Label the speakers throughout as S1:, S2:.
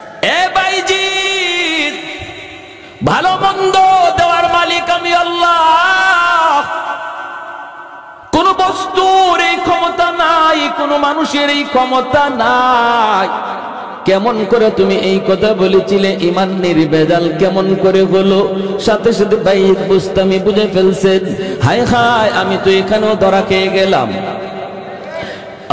S1: এ বাইজিদ, ভালো মন্দ দেওয়ার মালিক আমি আল্লাহ। কোন বস্তুর এই ক্ষমতা নাই, কোন মানুষের এই ক্ষমতা নাই। কেমন করে তুমি এই কথা বলেছিলে? ইমান নির্ভেজাল কেমন করে হলো? সাথে সাথে বাইজিদ বুস্তামি বুঝে ফেলছেন, হায় হায় আমি তো এখানেও ধরা খেয়ে গেলাম।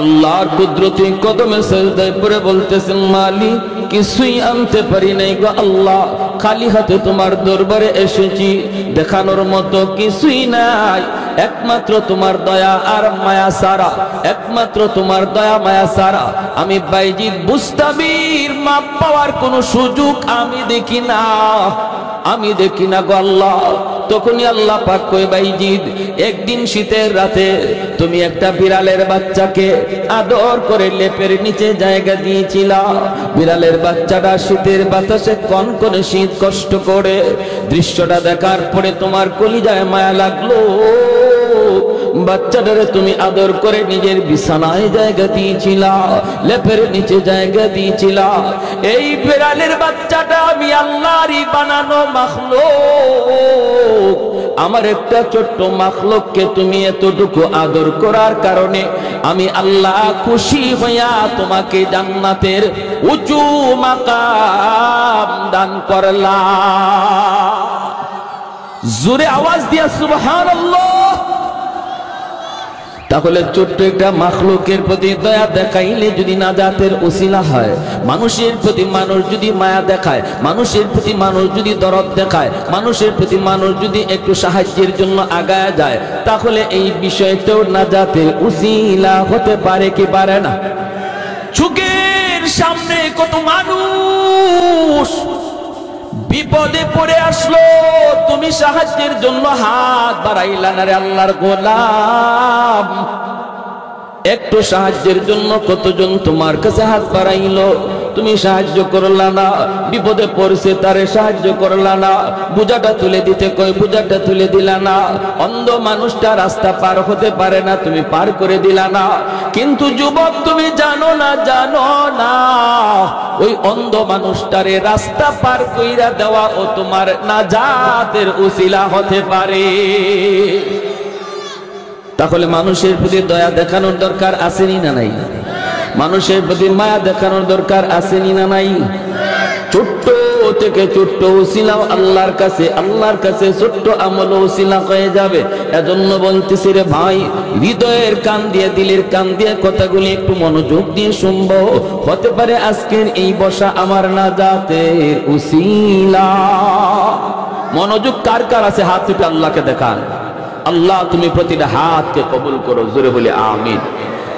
S1: আল্লাহর কুদরতি কদমে সেজদায় পড়ে বলতেছেন, মালিক কিছুই আনতে পারি নাই গো আল্লাহ, খালি হাতে তোমার দরবারে এসেছি, দেখানোর মতো কিছুই নাই, একমাত্র তোমার দয়া আর মায়া সারা, একমাত্র তোমার দয়া মায়া সারা আমি বাইজিদ বুস্তামির মাপ পাওয়ার কোনো সুযোগ আমি দেখি না, আমি দেখি না গো আল্লাহ। তখনই আল্লাহ পাক কয়, বাইজিদ একদিন শীতের রাতে তুমি একটা বিড়ালের বাচ্চাকে আদর করে লেপের নিচে জায়গা দিয়েছিলা। বিড়ালের বাচ্চাটা শীতের বাতাসে কনকনে শীত কষ্ট করে, দৃশ্যটা দেখার পরে তোমার কলিজায় মায়া লাগলো। বাচ্চাটারে তুমি আদর করে নিজের বিছানায় জায়গা দিয়েছিলা, লেপের নিচে জায়গা দিয়েছিলা। এই বিড়ালের বাচ্চাটা আমি আল্লাহরই বানানো মাখলুক। আমার একটা ছোট্ট মাখলুককে তুমি এতটুকু আদর করার কারণে আমি আল্লাহ খুশি হইয়া তোমাকে জান্নাতের উঁচু মাকাম দান করলাম। জোরে আওয়াজ দিয়া সুবহানাল্লাহ। তাহলে ছোট্ট একটা মাখলুকের প্রতি দয়া দেখাইলে যদি নাজাতের ওসিলা হয়, মানুষের প্রতি মানুষ যদি মায়া দেখায়, মানুষের প্রতি মানুষ যদি দরদ দেখায়, মানুষের প্রতি মানুষ যদি একটু সাহায্যের জন্য আগায় যায়, তাহলে এই বিষয়টাও নাজাতের ওসিলা হতে পারে কি পারে না? চোখের সামনে কত মানুষ বিপদে পড়ে আসলো, তুমি সাহায্যের জন্য হাত বাড়াইলা না রে আল্লাহর গোলাম। একটু সাহায্যের জন্য কতজন তোমার কাছে হাত বাড়াইলো, তুমি সাহায্য করলা না। বিপদে পড়ছে তারে সাহায্য করলা না। বোঝাটা তুলে দিতে কই, বোঝাটা তুলে দিলা না। অন্ধ মানুষটা রাস্তা পার হতে পারে না, তুমি পার করে দিলা না। কিন্তু যুবক তুমি জানো না, জানো না ওই অন্ধ মানুষটারে রাস্তা পার কইরা দেওয়া ও তোমার নাজাতের উসিলা হতে পারে। তাহলে মানুষের প্রতি দয়া দেখানোর দরকার আসেনি না নাই? মানুষের প্রতি মায়া দেখানোর দরকার আসেনি না নাই? ছোট্ট থেকে ছোট্ট উসিলা আল্লাহর কাছে ছোট্ট আমল উসিলা হয়ে যাবে। এজন্য বলতেছি রে ভাই, হৃদয়ের কান দিয়ে, দিলের কান দিয়ে কথাগুলি একটু মনোযোগ দিয়ে শুনবো। হতে পারে আজকের এই বসা আমার নাজাতের উসিলা। মনোযোগ কার কার আছে হাত তুলে আল্লাহকে দেখান। আল্লাহ তুমি প্রতিটা হাতকে কবুল করো, জোরে বলে আমিন।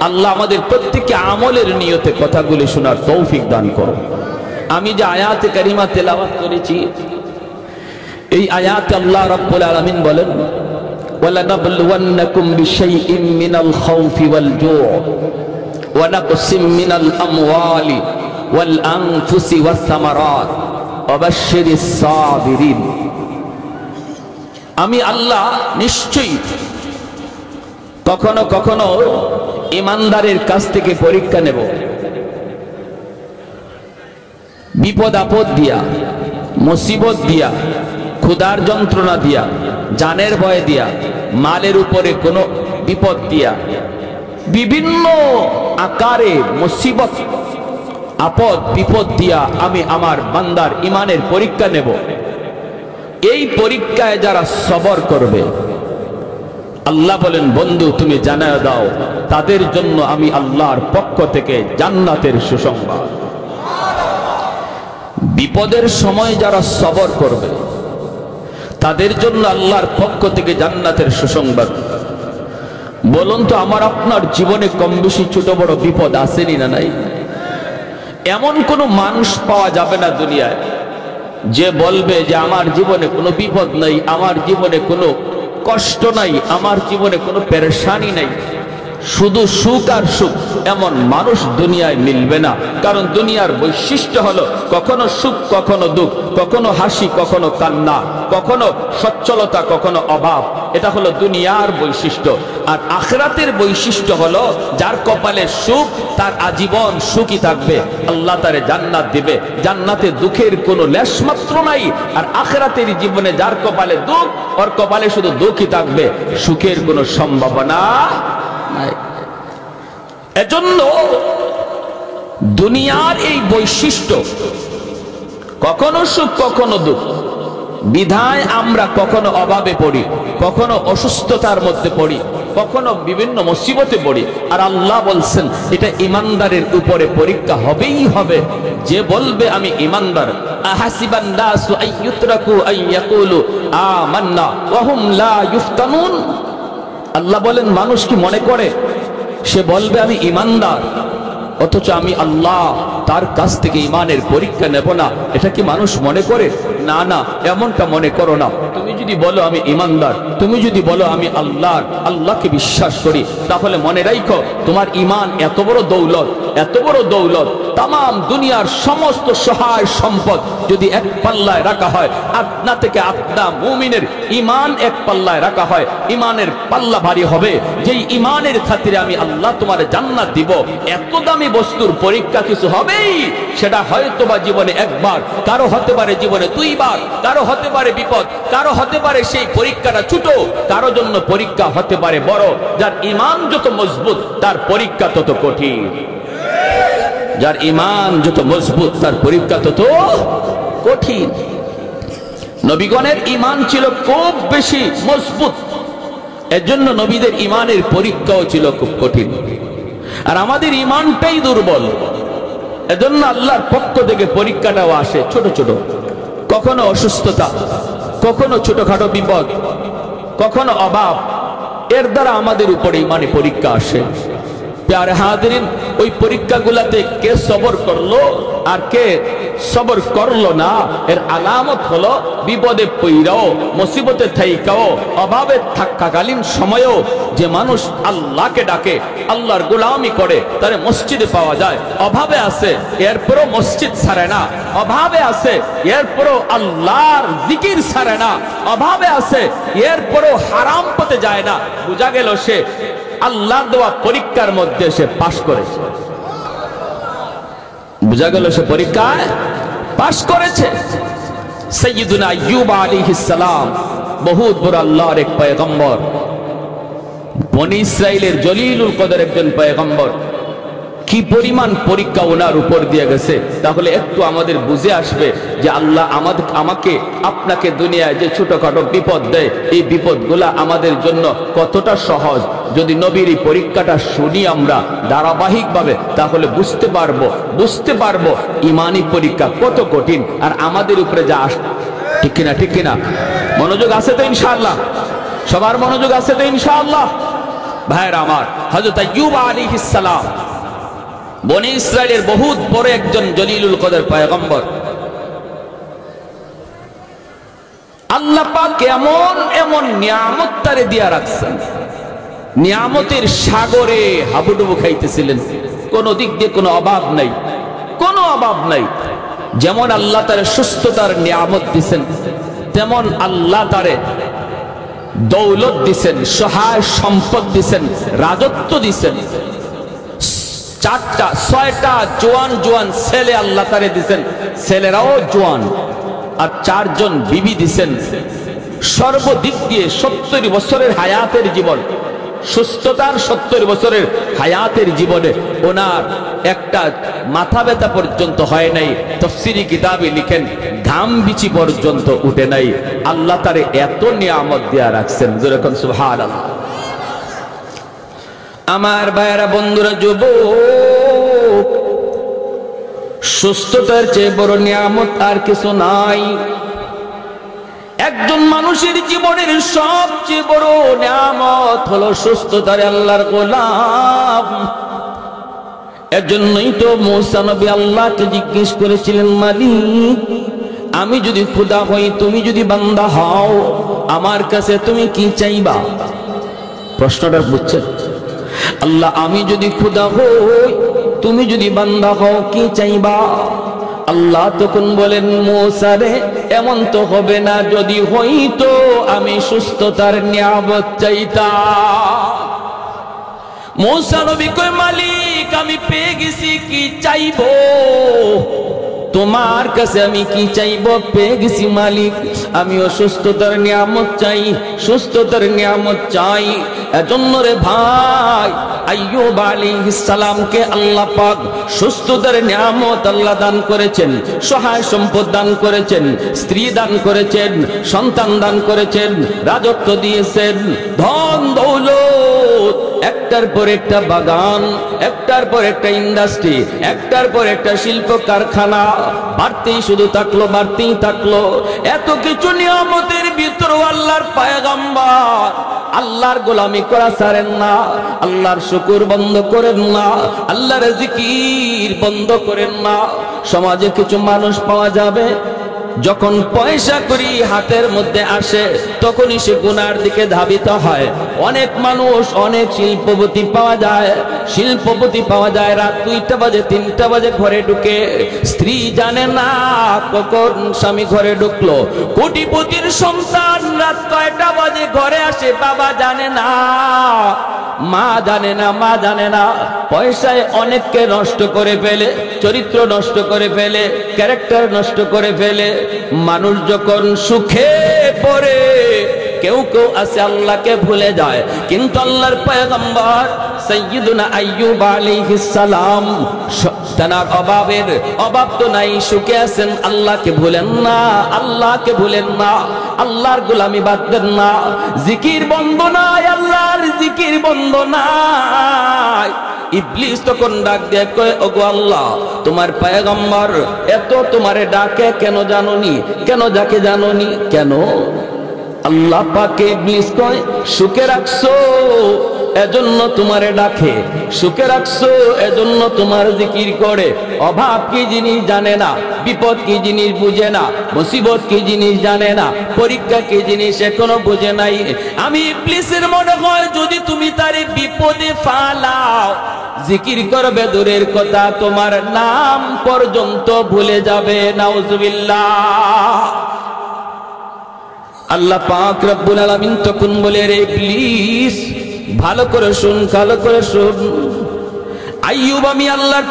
S1: আল্লাহ আমাদের প্রত্যেককে আমলের নিয়তে কথাগুলি শোনার তৌফিক দান করো। আমি যে আয়াতে কারিমা তেলাওয়াত করেছি, এই আয়াতে আল্লাহ রাব্বুল আলামিন বলেন, ওয়ালানাবলুওয়ান্নাকুম বিশাইইম মিনাল খাউফি ওয়াল জু' ওয়া নাকসিম মিনাল আমওয়ালি ওয়াল আনফুসি ওয়াস সামারাত ওয়া বাশশিরিস সাবিরিন। আমি আল্লাহ নিশ্চয়ই কখনো কখনো ইমানদারের কাছ থেকে পরীক্ষা নেব, বিপদ আপদ দিয়া, মুসিবত দিয়া, ক্ষুধার যন্ত্রণা দিয়া, জানের ভয় দিয়া, মালের উপরে কোনো বিপদ দিয়া, বিভিন্ন আকারে মুসিবত আপদ বিপদ দিয়া আমি আমার বান্দার ইমানের পরীক্ষা নেব। এই পরীক্ষায় যারা সবর করবে, আল্লাহ বলেন, বন্ধু তুমি জানায় দাও তাদের জন্য আমি আল্লাহর পক্ষ থেকে জান্নাতের সুসংবাদ। বিপদের সময় যারা সবর করবে তাদের জন্য আল্লাহর পক্ষ থেকে জান্নাতের সুসংবাদ। বলুন তো, আমার আপনার জীবনে কম বেশি ছোট বড় বিপদ আসেনি না নাই? এমন কোনো মানুষ পাওয়া যাবে না দুনিয়ায় যে বলবে যে আমার জীবনে কোনো বিপদ নাই, আমার জীবনে কোনো কষ্ট নাই, আমার জীবনে কোনো পেরেশানি নাই। শুধু সুখ আর সুখ এমন মানুষ দুনিয়ায় মিলবে না। কারণ দুনিয়ার বৈশিষ্ট্য হলো কখনো সুখ কখনো দুঃখ, কখনো হাসি কখনো কান্না, কখনো সচ্ছলতা কখনো অভাব। এটা হলো দুনিয়ার বৈশিষ্ট্য। আর আখিরাতের বৈশিষ্ট্য হলো যার কপালে সুখ তার আজীবন সুখী থাকবে, আল্লাহ তারে জান্নাত দিবে, জান্নাতে দুঃখের কোনো লেশমাত্র নাই। আর আখিরাতের জীবনে যার কপালে দুঃখ, ওর কপালে শুধু দুঃখই থাকবে, সুখের কোনো সম্ভাবনা নাই। এজন্য দুনিয়ার এই বৈশিষ্ট্য কখনো সুখ কখনো দুঃখ, বিধায় আমরা কখনো অভাবে পড়ি, কখনো অসুস্থতার মধ্যে পড়ি, কখনো বিভিন্ন মুসিবতে পড়ি। আর আল্লাহ বলছেন এটা ইমানদারের উপরে পরীক্ষা হবেই হবে। যে বলবে আমি ইমানদার, আহাসিবান নাসু আইয়ুতরাকু আইয়াকুলু আমান্না ওয়া হুম লা ইফতানুন। আল্লাহ বলেন মানুষ কি মনে করে সে বলবে আমি ইমানদার, অথচ আমি আল্লাহ তার কাছ থেকে ইমানের পরীক্ষা নেব না? এটা কি মানুষ মনে করে? না না, এমনটা মনে করো না। তুমি যদি বলো আমি ইমানদার, তুমি যদি বলো আমি আল্লাহকে বিশ্বাস করি, তাহলে মনে রাখো তোমার ইমান এত বড় দৌলত, এত বড় দৌলত। তাম দুনিয়ার সমস্ত সহায় সম্পদ যদি এক পাল্লায় রাখা হয়, আপনা থেকে আপনা মুমিনের ইমান এক পাল্লায় রাখা হয়, ইমানের পাল্লা ভারী হবে। যেই ইমানের খাতিরে আমি আল্লাহ তোমার জান্নাত দিব, এত দামি বস্তুর পরীক্ষা কিছু হবেই। সেটা হয়তো বা জীবনে একবার, কারো হতে পারে জীবনে দুইবার, কারো হতে পারে বিপদ, কারো হতে পারে সেই পরীক্ষাটা ছোট, কারো জন্য পরীক্ষা হতে পারে বড়। যার ইমান যত মজবুত তার পরীক্ষা তত কঠিন, যার ইমান যত মজবুত তার পরীক্ষা তত কঠিন। নবীগণের ইমান ছিল খুব বেশি মজবুত, এজন্য নবীদের ইমানের পরীক্ষাও ছিল খুব কঠিন। আর আমাদের ইমানটাই দুর্বল, এজন্য আল্লাহর পক্ষ থেকে পরীক্ষাটাও আসে ছোট ছোট, কখনো অসুস্থতা, কখনো ছোটখাটো বিপদ, কখনো অভাব। এর দ্বারা আমাদের উপরে ইমানে পরীক্ষা আসে। প্যারে হাজিরিন, ওই পরীক্ষাগুলাতে কে সবর করলো আর কে সবর করলো না, এর আলামত হলো বিপদে পইরাও, মুসিবতে থাইকাও, অভাবে থাকাকালীন সময়েও যে মানুষ আল্লাহকে ডাকে, আল্লাহর গোলামি করে, তারে মসজিদে পাওয়া যায়। অভাবে আছে এরপরও মসজিদ ছাড়ে না, অভাবে আছে এরপরও আল্লাহর জিকির ছাড়ে না, অভাবে আছে এরপরও হারাম পথে যায় না। বোঝা গেল সে আল্লাহ দেওয়া পরীক্ষার মধ্যে সে পাশ করেছে, বোঝা গেল সে পরীক্ষায় পাশ করেছে। সাইয়্যিদুনা আইয়ুব আলাইহিস সালাম বহুত বড় আল্লাহর এক পয়গম্বর, বনি ইসরাইলের জলিলুল কদর একজন পয়গম্বর। কি পরিমাণ পরীক্ষা ওনার উপর দিয়ে গেছে, তাহলে একটু আমাদের বুঝে আসবে যে আল্লাহ আমাকে আপনাকে দুনিয়ায় যে ছোটখাটো বিপদ দেয়, এই বিপদগুলা আমাদের জন্য কতটা সহজ। যদি নবীর এই পরীক্ষাটা শুনি আমরা ধারাবাহিকভাবে, তাহলে বুঝতে পারবো ইমানি পরীক্ষা কত কঠিন আর আমাদের উপরে যা আস। ঠিক কিনা, ঠিক কিনা? মনোযোগ আছে তো ইনশাআল্লাহ? সবার মনোযোগ আছে তো ইনশাআল্লাহ? ভাইরা আমার, হযরত আইয়ুব আলাইহিস সালাম বনি ইসরাইলের বহুত বড় একজন জলিলুল কদর পয়গম্বর। আল্লাহ পাক এমন এমন নিয়ামত তারে দিয়া রাখছেন, নিয়ামতের সাগরে হাবুডুবু খাইতেছিলেন, কোন দিক দিয়ে কোনো অভাব নাই, কোনো অভাব নাই। যেমন আল্লাহ তারে সুস্থতার নিয়ামত দিছেন, তেমন আল্লাহ তারে দৌলত দিছেন, সহায় সম্পদ দিছেন, রাজত্ব দিছেন। 6টা জোয়ান জোয়ান ছেলে আল্লাহ তারে দিছেন, ছেলেরাও জোয়ান। আর 4 জন বিবি দিছেন। সর্বদিক দিয়ে 70 বছরের হায়াতের জীবন, সুস্থতার 70 বছরের হায়াতের জীবনে ওনার একটা মাথা ব্যথা পর্যন্ত হয় নাই। তাফসীরি কিতাবে লিখেন ঘাম বিচি পর্যন্ত উঠে নাই। আল্লাহ তারে এত নিয়ামত দেয়া রাখছেন, যেরকম সুবহানাল্লাহ। আমার ভাইয়েরা, বন্ধুরা, যুবক, সুস্থতার চেয়ে বড় নিয়ামত আর কিছু নাই। একজন মানুষের জীবনের সবচেয়ে বড় নিয়ামত হলো সুস্থতার আল্লাহর গোলাম। এজন্যই তো মূসা নবী আল্লাহকে জিজ্ঞেস করেছিলেন, মালিক, আমি যদি খোদা হই, তুমি যদি বান্দা হও, আমার কাছে তুমি কি চাইবা? প্রশ্নটা বুঝছেন? আল্লাহ আমি যদি খোদা হই, তুমি যদি বান্দা হও, কি চাইবা? আল্লাহ তখন বলেন, মূসা রে এমন তো হবে না, যদি হইতো আমি সুস্থতার নিয়ামত চাইতাম। মূসা নবী কয়, মালিক আমি পেয়ে গেছি, কি চাইবো? তোমার কাছে আমি কি চাইবো? পেয়ে গেছি মালিক, আমিও সুস্থতার নিয়ামত চাই, সুস্থতার নিয়ামত চাই। এজন্য রে ভাই, আইয়ুব আলাইহিস সালামকে আল্লাহ পাক সুস্থতার নিয়ামত আল্লাহ দান করেছেন, সহায় সম্পদ দান করেছেন, স্ত্রী দান করেছেন, সন্তান দান করেছেন, রাজত্ব দিয়েছেন, ধন দৌলত, একটার পর একটা বাগান, একটার পর একটা ইন্ডাস্ট্রি, একটার পর একটা শিল্প কারখানা, বাড়তেই শুধু থাকলো, বাড়তেই থাকলো। এত কিছু নিয়ামতের ভিতর আল্লাহর পয়গম্বর আল্লাহর গোলামি করা ছাড়েন না, আল্লাহর শুকর বন্ধ করেন না, আল্লাহর জিকির বন্ধ করেন না। সমাজে কিছু মানুষ পাওয়া যাবে, যখন পয়সা করি হাতের মধ্যে আসে তখনই সে গুনার দিকে ধাবিত হয়। অনেক মানুষ, অনেক শিল্পপতি পাওয়া যায়, শিল্পপতি পাওয়া যায় রাত 2টা বাজে 3টা বাজে ঘরে ঢুকে, স্ত্রী জানে না কখন স্বামী ঘরে ঢুকলো। কোটিপতির সন্তান রাত কয়টা বাজে ঘরে আসে বাবা জানে না, মা জানে না, মা জানে না। পয়সায় অনেককে নষ্ট করে ফেলে, চরিত্র নষ্ট করে ফেলে, ক্যারেক্টার নষ্ট করে ফেলে। মানুষ যখন সুখে পড়ে, কেউ কেউ আছে আল্লাহকে ভুলে যায়, কিন্তু আল্লাহর পয়গম্বর সাইয়্যিদুনা আইয়ুব আলাইহিস সালাম তার অভাব তো নাই, সুখে আছেন, আল্লাহকে ভুলেন না, আল্লাহকে ভুলেন না, আল্লাহর গোলামি বাদ দেন না। জিকির বন্ধ নাই, আল্লাহর জিকির বন্ধ নাই। ইবলিস তখন ডাক দিয়ে কয়, ওগো আল্লাহ, তোমার পয়গম্বর এত তোমারে ডাকে কেন জানোনি? কেন ডাকে জানোনি? কেন? আল্লাহ পাকে ইবলিস কয়, সুখে রাখছো এজন্য তোমারে ডাকে, সুখে রাখছো এজন্য তোমার জিকির করে। অভাব কি জিনিস জানে না, বিপদ কি জিনিস বুঝে না, মুসিবত কি জিনিস জানে না, পরীক্ষা কি জিনিস এখনো বুঝে নাই। আমি ইবলিসের মনে হয় যদি তুমি তারে বিপদে ফালাও, জিকির করবে দূরের কথা, তোমার নাম পর্যন্ত ভুলে যাবে। নাউজুবিল্লাহ। আল্লাহ পাক রব্বুল আলামিন তখন বলে, রে ইবলিস ভালো করে শুন, ভালো করে শুন। আইয়ুব আমি আল্লাহর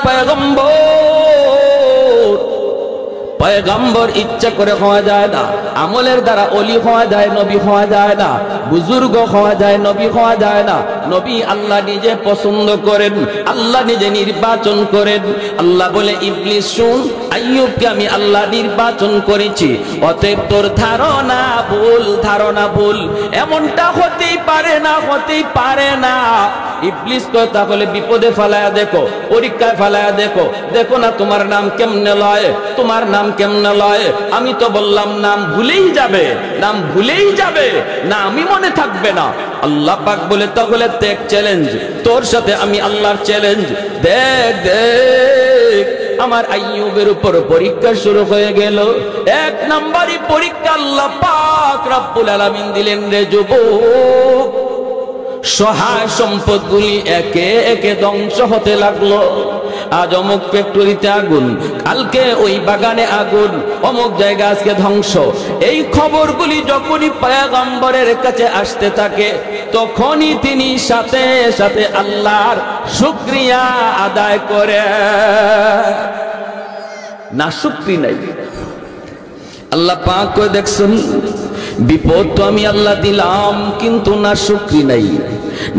S1: পয়গম্বর ইচ্ছা করে হওয়া যায় না, আমলের দ্বারা ওলি হওয়া যায়, নবী হওয়া যায় না, বুজুর্গ হওয়া যায়, নবী হওয়া যায় না। নবী আল্লাহ নিজে পছন্দ করেন, আল্লাহ নিজে নির্বাচন করেন। আল্লাহ বলে, ইবলিস শুন, আইয়ুবকে আমি আল্লাহ নির্বাচন করেছি, অতএব তোর ধারণা ভুল, ধারণা ভুল, এমনটা হতেই পারে না, হতেই পারে না। ইবলিস কয়, তাহলে বিপদে ফেলায়া দেখো, পরীক্ষায় ফেলায়া দেখো, দেখো না তোমার নাম কেমনে লয়, তোমার নাম কেমনে লয়। আমি তো বললাম নাম ভুলেই যাবে, নাম ভুলেই যাবে, না আমি মনে থাকবে না। আল্লাহ পাক বলে, তাহলে দেখ চ্যালেঞ্জ, তোর সাথে আমি আল্লাহর চ্যালেঞ্জ, দেখ দেখ। আমার আইয়ুবের উপর পরীক্ষা শুরু হয়ে গেল। 1 নম্বরই পরীক্ষা আল্লাহ পাক রব্বুল আলামিন দিলেন, রে যুবক, সহায় সম্পদগুলি একে একে ধ্বংস হতে লাগলো। আজ অমুক ফ্যাক্টরিতে আগুন, কালকে ওই বাগানে আগুন, অমুক জায়গা আজকে ধ্বংস। এই খবরগুলি যখনই পয়গম্বরের কাছে আসতে থাকে, তখনই তিনি সাথে সাথে আল্লাহর শুকরিয়া আদায় করে। না শুকরি নাই। আল্লাহ পাক কই, দেখছেন বিপদ তো আমি আল্লাহ দিলাম, কিন্তু না শুকরি নাই,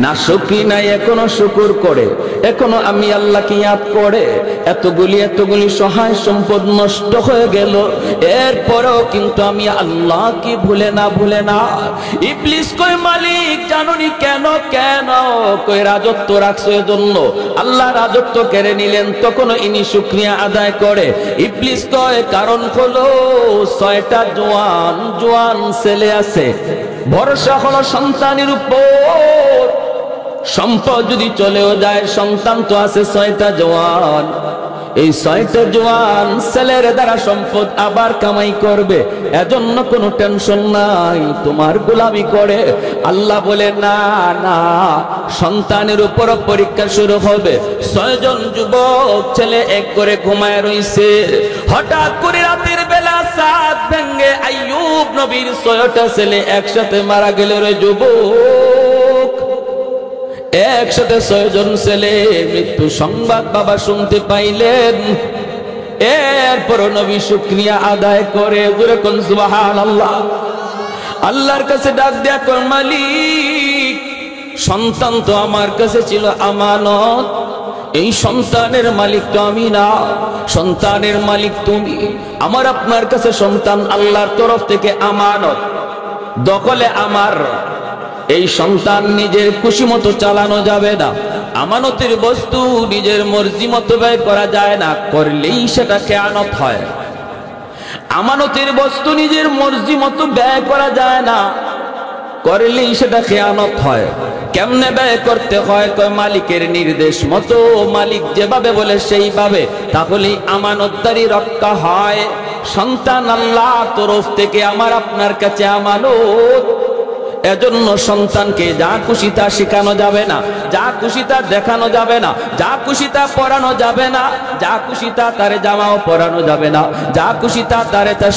S1: না শুকরি নাই, এখনো শুকর করে, এখনো আমি আল্লাহকে ইয়াদ করে। এতগুলি সহায় সম্পদ নষ্ট হয়ে গেল, এরপরেও কিন্তু আমি আল্লাহকে ভুলে না। ইবলিস কই, মালিক জানুনি কেন, কেন? কই, রাজত্ব রাখছো এজন্য, আল্লাহ রাজত্ব কেড়ে নিলেন, তখনও ইনি শুকরিয়া আদায় করে। ইবলিস কয়, কারণ হলো 6টা জোয়ান ছেলে আছে, ভরসা হলো সন্তানের উপর। সম্পদ যদি চলেও যায়, সন্তান তো আছে 6টা জওয়ান। এই 6টা জওয়ান ছেলের দ্বারা সম্পদ আবার কামাই করবে, এজন্য কোনো টেনশন নাই, তোমার গোলামি করে। আল্লাহ বলে না না, সন্তানের উপর পরীক্ষা শুরু হবে। 6 জন যুবক ছেলে এক করে ঘুমায় রইছে। হঠাৎ করে রাতের বেলা চাঁদ ভেঙে আইয়ুব নবীর 6টা ছেলে একসাথে মারা গেল রে যুবক। একসাথে 6 জন ছেলে মৃত্যু সংবাদ বাবা শুনতে পাইলেন। এরপর নবী শুকরিয়া আদায় করে জোরে কোন সুবহানাল্লাহ। আল্লাহর কাছে ডাক দেয়া কর, মালিক সন্তান তো আমার কাছে ছিল আমানত, এই সন্তানের মালিক তো আমি না, সন্তানের মালিক তুমি। আমার আপনার কাছে সন্তান আল্লাহর তরফ থেকে আমানত, দখলে আমার। এই সন্তান নিজের খুশি মতো চালানো যাবে না, আমানতের বস্তু নিজের মর্জি মতো ব্যয় করা যায় না, করলেই সেটা খেয়ানত হয়। আমানতের বস্তু নিজের মর্জি মতো ব্যয় করা যায় না, করলেই সেটা খেয়ানত হয়। কেমনে ব্যয় করতে হয়? কয় মালিকের নির্দেশ মতো, মালিক যেভাবে বলে সেইভাবে, তাহলেই আমানতদারি রক্ষা হয়। সন্তান আল্লাহ তরফ থেকে আমার আপনার কাছে আমানত। এজন্য সন্তানকে যা খুশি তা শেখানো যাবে না, যা খুশি তা দেখানো যাবে না, যা খুশি তা পরানো যাবে না, যা খুশি তা তারে জামাও পরানো যাবে না, যা খুশি তা তারে তা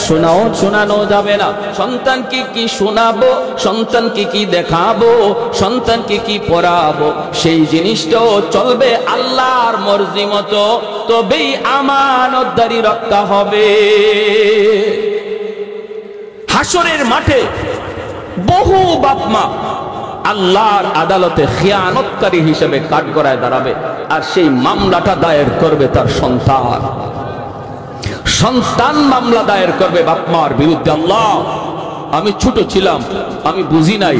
S1: শোনানো যাবে না। সন্তানকে কি শোনাবো, সন্তানকে কি দেখাবো, সন্তানকে কি পড়াবো, সেই জিনিসটাও চলবে আল্লাহর মর্জি মতো, তবেই আমানতদারি রক্ষা হবে। হাসরের মাঠে বহু বাপমা আল্লাহর আদালতে খিয়ানতকারী হিসেবে কাঠগড়ায় দাঁড়াবে, আর সেই মামলাটা দায়ের করবে তার সন্তান। সন্তান মামলা দায়ের করবে বাপমার বিরুদ্ধে। আল্লাহ, আমি ছোট ছিলাম, আমি বুঝি নাই,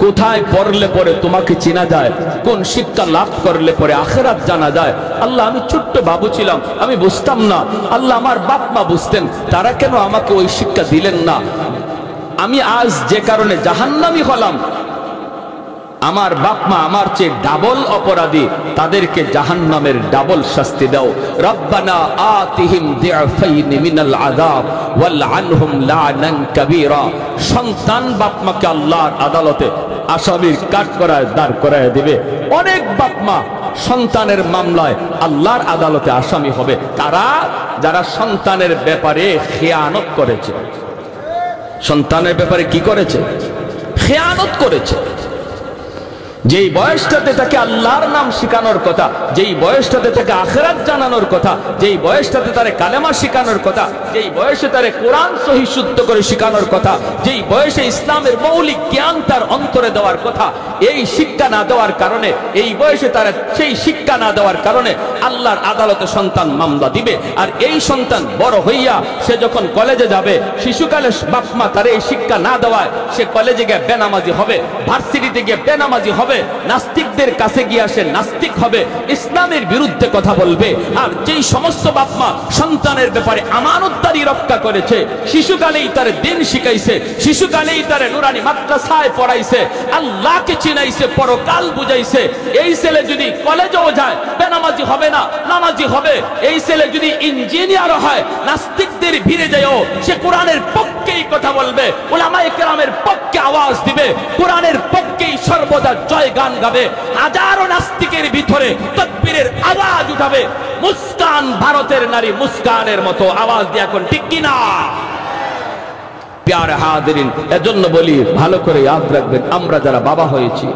S1: কোথায় পড়লে পরে তোমাকে চেনা যায়, কোন শিক্ষা লাভ করলে পরে আখিরাত জানা যায়। আল্লাহ, আমি ছোট্ট বাবু ছিলাম, আমি বুঝতাম না। আল্লাহ, আমার বাপ মা বুঝতেন, তারা কেন আমাকে ওই শিক্ষা দিলেন না? আমি আজ যে কারণে জাহান্নামী হলাম, আমার বাপ মা আমার চেয়ে ডাবল অপরাধী, তাদেরকে জাহান্নামের ডাবল শাস্তি দাও। রব্বানা আতিহিম দিআফাইনি মিনাল আযাব ওয়াল আনহুম লা'নান কাবীরা। সন্তান বাপ মাকে আল্লাহর আদালতে আসামির কাঠগড়ায় দাঁড় করায় দিবে। অনেক বাপ মা সন্তানের মামলায় আল্লাহর আদালতে আসামি হবে, তারা যারা সন্তানের ব্যাপারে খেয়ানত করেছে। সন্তানের ব্যাপারে কি করেছে? খেয়ানত করেছে। যেই বয়সটাতে তাকে আল্লাহর নাম শেখানোর কথা, যেই বয়সটাতে তাকে আখিরাত জানানোর কথা, যেই বয়সটাতে তারে কালেমা শেখানোর কথা, যেই বয়সে তারে কোরআন সহি শুদ্ধ করে শেখানোর কথা, যেই বয়সে ইসলামের মৌলিক জ্ঞান তার অন্তরে দেওয়ার কথা, এই শিক্ষা না দেওয়ার কারণে, এই বয়সে তারা সেই শিক্ষা না দেওয়ার কারণে আল্লাহর আদালতে সন্তান মামলা দিবে। আর এই সন্তান বড় হইয়া সে যখন কলেজে যাবে, শিশুকালে বাপ মা তার এই শিক্ষা না দেওয়ায় সে কলেজে গিয়ে বেনামাজি হবে, ভার্সিটিতে গিয়ে বেনামাজি হবে, নাস্তিকদের কাছে গিয়ে সে নাস্তিক হবে, ইসলামের বিরুদ্ধে কথা বলবে। আর যেই সমস্ত বাপ মা সন্তানের ব্যাপারে আমানতদারি রক্ষা করেছে, শিশুকালেই তারে দিন শিখাইছে, শিশুকালেই তারে নুরানি মাদ্রাসায় পড়াইছে, আল্লাহকে চিনাইছে, পরকাল বুঝাইছে, এই ছেলে যদি কলেজেও যায় বেনামাজি হবে না, নামাজি হবে। এই ছেলে যদি ইঞ্জিনিয়ার হয়, নাস্তিকদের ভিড়ে যায়ও সে কোরআনের পক্ষেই কথা বলবে, উলামায়ে কেরামের পক্ষে আওয়াজ দিবে, কোরআনের পক্ষেই সর্বদা জয় গান গাবে। হাজারো নাস্তিকের ভিতরে তাকবীরের আওয়াজ উঠাবে। মুস্কান ভারতের নারী মুস্কানের মতো আওয়াজ দিয়ে এখন ঠিক কিনা? প্যারে হাজিরিন, এজন্য বলি ভালো করে ইয়াদ রাখবেন, আমরা যারা বাবা হয়েছি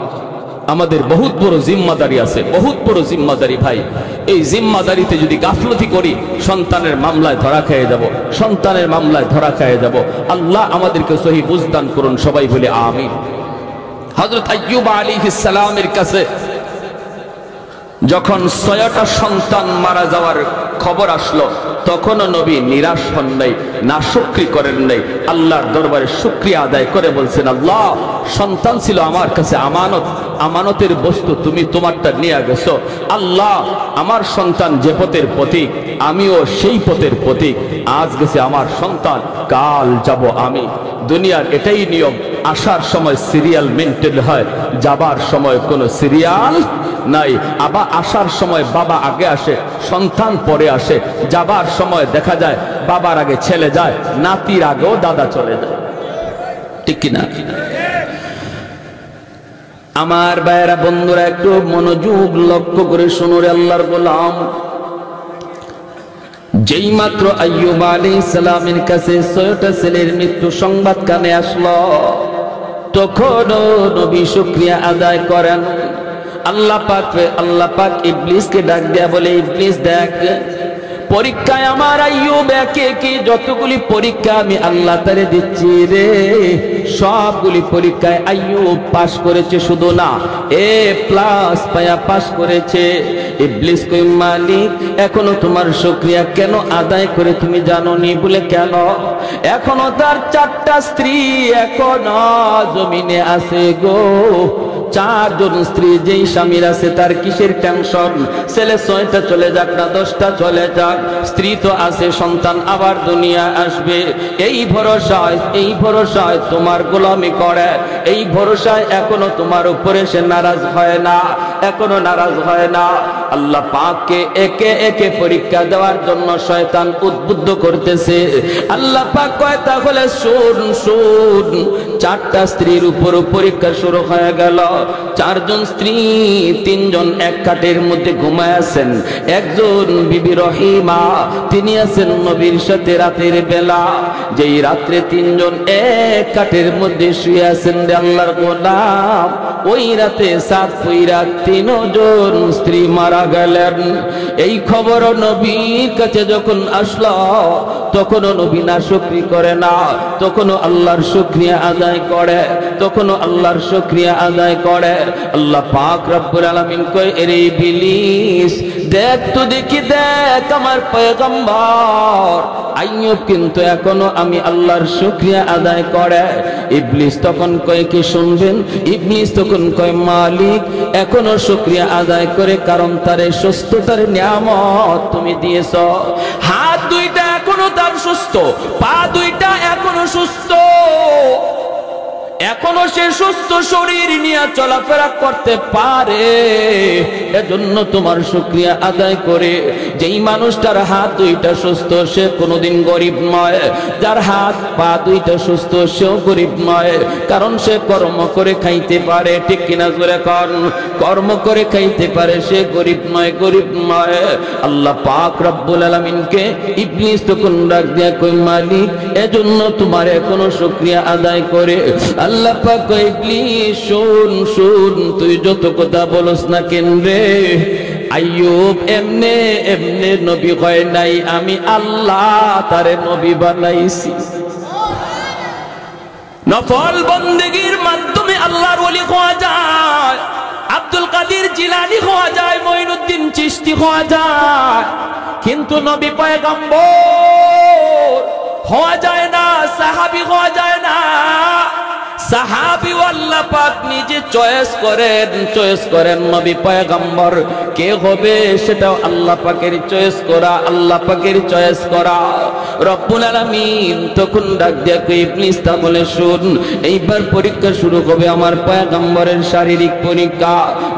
S1: আমাদের বহুত বড় জিম্মাদারি আছে, বহুত বড় জিম্মাদারি ভাই। এই জিম্মাদারিতে যদি গাফলতি করি সন্তানের মামলায় ধরা খেয়ে যাব, সন্তানের মামলায় ধরা খেয়ে যাব। আল্লাহ আমাদেরকে সহি বুঝদান করুন, সবাই বলে আমিন। হযরত আইয়ুব আলাইহিস সালামের কাছে যখন 6টা সন্তান মারা যাওয়ার খবর আসলো, তখনও নবী নিরাশ হন নাই, নাশুকরি করেন নাই, আল্লাহর দরবারে শুকরিয়া আদায় করে বলছেন, আল্লাহ, সন্তান ছিল আমার কাছে আমানত, আমানতের বস্তু তুমি তোমারটা নিয়ে গেছো। আল্লাহ, আমার সন্তান যে পথের পথিক, আমিও সেই পথের প্রতীক। আজ গেছে আমার সন্তান, কাল যাব আমি। দুনিয়ার এটাই নিয়ম, আসার সময় সিরিয়াল মেনটেন হয়, যাবার সময় কোনো সিরিয়াল নাই। আবার আসার সময় বাবা আগে আসে, সন্তান পরে আসে। যাবার সময় দেখা যায় বাবার আগে ছেলে যায়, নাতির আগেও দাদা চলে যায়। ঠিক কিনা? আমার ভাইয়েরা, বন্ধুরা, একটু মনোযোগ লক্ষ্য করে শুনুন রে আল্লাহর গোলাম। যেই মাত্র আইয়ুব আলাইহিস সালামের কাছে ৬টা ছেলের মৃত্যু সংবাদ কানে আসলো, তখন নবী শুকরিয়া আদায় করেন। আল্লাহ পাক ইবলিসকে ডাক দেয়া বলে, ইবলিস দেখ, পরীক্ষায় আমার আইয়ুব একে একে যতগুলি পরীক্ষা আমি আল্লাহ তারে দিচ্ছি রে, সবগুলি পরীক্ষায় আইয়ুব পাস করেছে, শুধু না A+ পায়া পাস করেছে। ইবলিস কই, মালিক এখনো তোমার শুকরিয়া কেন আদায় করে তুমি জানোনি? বলে কেন? এখনো তার 4টা স্ত্রী এখনো জমিনে আছে গো। 4 জন স্ত্রী যেই স্বামীর আছে তার কিসের টেনশন? ছেলে 6টা চলে যাক না 10টা চলে যাক, স্ত্রী তো আছে, সন্তান আবার দুনিয়া আসবে। এই ভরসায় তোমার গোলামি করে, এই ভরসায় এখনো তোমার উপরে সে নারাজ হয় না, এখনো নারাজ হয় না। আল্লাহ পাককে একে একে পরীক্ষা দেওয়ার জন্য শয়তান উদ্বুদ্ধ করতেছে। আল্লাহ পাক কয়, তাহলে শুন, 4টা স্ত্রীর উপর পরীক্ষা শুরু হয়ে গেল। 4 জন স্ত্রী, 3 জন এক খাটের মধ্যে ঘুমায় আছেন। একজন বিবি রহিমা, তিনি আছেন নবীর সাথে রাতের বেলা। যেই রাত্রে 3 জন এক খাটের মধ্যে শুয়ে আছেন রে আল্লাহর গোলাম, ওই রাতে 7 পইরা 3 জন স্ত্রী মারা গেলেন। এই খবর নবীর কাছে যখন আসলো, তখনও নবী না শুকরি করে না, তখনও আল্লাহর শুকরিয়া আদায় করে, তখনও আল্লাহর শুকরিয়া আদায় করে। আল্লাহ পাক রব্বুল আলামিন কয়, এরে ইবলিস, দেখ তো দেখি, দেখ আমার পয়গম্বর আইয়ুব কিন্তু এখনো আমি আল্লাহর শুকরিয়া আদায় করে। ইবলিস তখন কয়, কি শুনবেন? ইবলিস তখন কয়, মালিক এখনো শুকরিয়া আদায় করে, কারণ তারে সুস্থতার নিয়ামত তুমি দিয়েছ। হাত 2টা এখনো তার সুস্থ, পা 2টা এখনো সুস্থ, এখনো সে সুস্থ শরীর নিয়ে চলাফেরা করতে পারে। এজন্য তোমার শুকরিয়া আদায় করে। যেই মানুষটার হাত 2টা সুস্থ সে কোনোদিন গরিব নয়, যার হাত পা 2টা সুস্থ সেও গরিব নয়, কারণ সে কর্ম করে খাইতে পারে। ঠিক কিনা জোরে কর? কর্ম করে খাইতে পারে, সে গরিব নয়, গরিব নয়। আল্লাহ পাক রব্বুল আলামিনকে ইবলিস তখন ডাক দিয়া কই, মালিক এজন্য তোমার এখনো শুকরিয়া আদায় করে। আল্লাহ পাক কয়, ইবলিস শুন, তুই যত কথা বলস না কেন রে, আইয়ুব এমনে এমনে নবী হয় নাই, আমি আল্লাহ তারে নবী বানাইছি। নফল বন্দেগীর মাধ্যমে আল্লাহর ওলি হওয়া যায়, আব্দুল কাদের জিলানী হওয়া যায়, মঈনুদ্দিন চিশতি হওয়া যায়, কিন্তু নবী পয়গম্বর হওয়া যায় না, সাহাবী হওয়া যায় না। সাহাবী আল্লাহ পাক নিজে চয়েস করেন নবী পয়গম্বর কে হবে, সেটাও আল্লাহ পাকের চয়েস করা, আল্লাহ পাকের চয়েস করা। রব্বুল আলামিন তখন ডাক দিয়া কই, ইবলিস তাহলে শুন, এইবার পরীক্ষা শুরু হবে আমার পয়গম্বরের শারীরিক পরীক্ষা,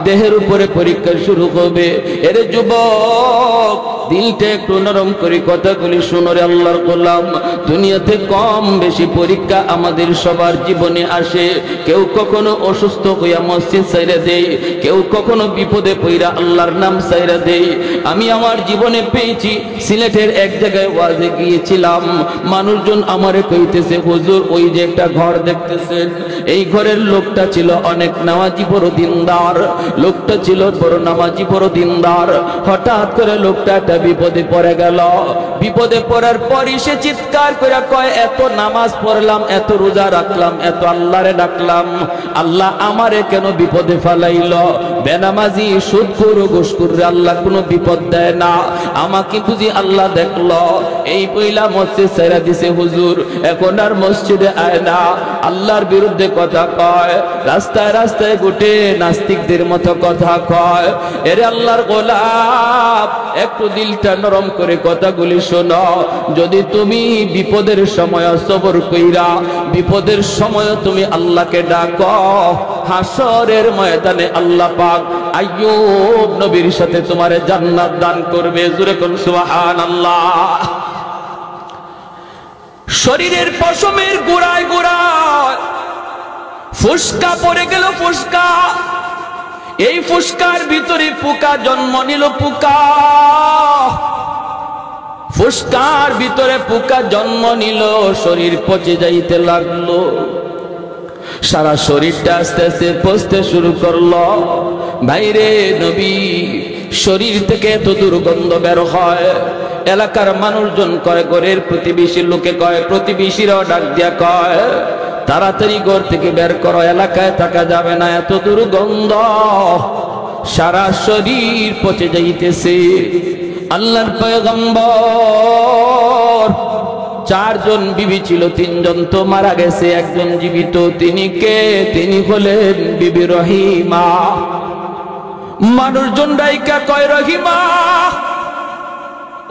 S1: দেহের উপরে পরীক্ষা শুরু হবে। এর যুবক, দিলটা একটু নরম করে কথাগুলি শুনো রে আল্লাহর গোলাম। দুনিয়াতে কম বেশি পরীক্ষা আমাদের সবার জীবনে আসে। কেউ কখনো অসুস্থ হইয়া মসজিদ ছাইরা দেয়, কেউ কখনো বিপদে পইরা আল্লাহর নাম ছাইরা দেয়। আমি আমার জীবনে পেয়েছি, সিলেটের এক জায়গায় ওয়াজে গিয়েছিলাম, মানুষজন আমারে কইতেছে, হুজুর ওই যে একটা ঘর দেখতেছেন, এই ঘরের লোকটা ছিল অনেক নামাজি বড় দিনদার, লোকটা ছিল বড় নামাজি বড় দিনদার। হঠাৎ করে লোকটা একটা বিপদে পড়ে গেল। বিপদে পড়ার পরই সে চিৎকার করে কয়, এত নামাজ পড়লাম, এত রোজা রাখলাম, এত আল্লাহরে ডাকলাম, আল্লাহ আমারে কেন বিপদে ফেলাইল? বেনামাজি সুদখোর ঘুষখোররে আল্লাহ কোনো বিপদ দেয় না। আমাকে বুঝি আল্লাহ দেখলো, এই পয়লা মসজিদ ছেড়ে দিছে হুজুর, এখন আর মসজিদে আয় না, আল্লাহর বিরুদ্ধে কথা কয়, রাস্তায় রাস্তায় ঘুরে নাস্তিকদের মতো কথা কয়। এরে আল্লাহর গোলাপ, একটু দিলটা নরম করে কথাগুলি শোনো। যদি তুমি বিপদের সময় সবর কইরা বিপদের সময় তুমি আল্লাহকে ডাকো, হাসরের ময়দানে আল্লাহ পাক আইয়ুব নবীর সাথে তোমারে জান্নাত দান করবে। জোরে কোন সুবহানাল্লাহ। শরীরের পশমের গোড়ায় গোড়ায় ফুসকা পড়ে গেল, ফুসকা। এই ফুসকার ভিতরে পোকা জন্ম নিল, পোকা। ফুসকার ভিতরে পোকা জন্ম নিল, শরীর পচে যাইতে লাগলো, সারা শরীরটা আস্তে আস্তে পচতে শুরু করলো। ভাইরে নবী, শরীর থেকে এত দুর্গন্ধ বের হয়, এলাকার মানুষজন কয়, ঘরের প্রতিবেশী লোকে কয়, প্রতিবেশীরাও ডাক দিয়া কয়, তাড়াতাড়ি ঘর থেকে বের করো, এলাকায় থাকা যাবে না, এত দুর্গন্ধ, সারা শরীর পচে যাইতেছে। আল্লাহর পয়গম্বর, 4 জন বিবি ছিল, 3 জন তো মারা গেছে, 1 জন জীবিত। তিনি কে? তিনি হলেন বিবি রহিমা। মানুষজন ডাইকা কয়, রহিমা,